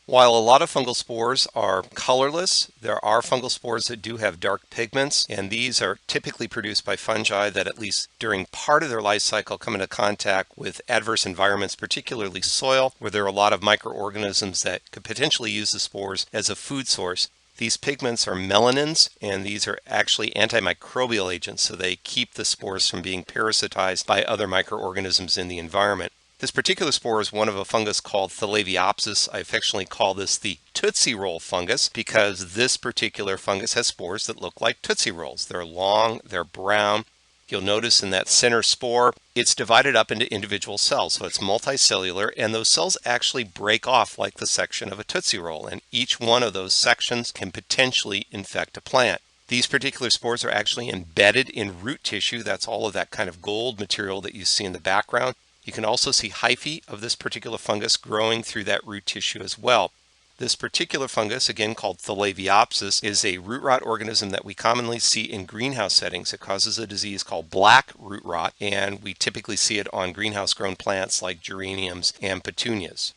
While a lot of fungal spores are colorless, there are fungal spores that do have dark pigments, and these are typically produced by fungi that at least during part of their life cycle come into contact with adverse environments, particularly soil, where there are a lot of microorganisms that could potentially use the spores as a food source. These pigments are melanins, and these are actually antimicrobial agents, so they keep the spores from being parasitized by other microorganisms in the environment. This particular spore is one of a fungus called Laviopsis. I affectionately call this the Tootsie Roll fungus because this particular fungus has spores that look like Tootsie Rolls. They're long, they're brown. You'll notice in that center spore, it's divided up into individual cells, so it's multicellular, and those cells actually break off like the section of a Tootsie Roll, and each one of those sections can potentially infect a plant. These particular spores are actually embedded in root tissue. That's all of that kind of gold material that you see in the background. You can also see hyphae of this particular fungus growing through that root tissue as well. This particular fungus, again called Laviopsis, is a root rot organism that we commonly see in greenhouse settings. It causes a disease called black root rot, and we typically see it on greenhouse grown plants like geraniums and petunias.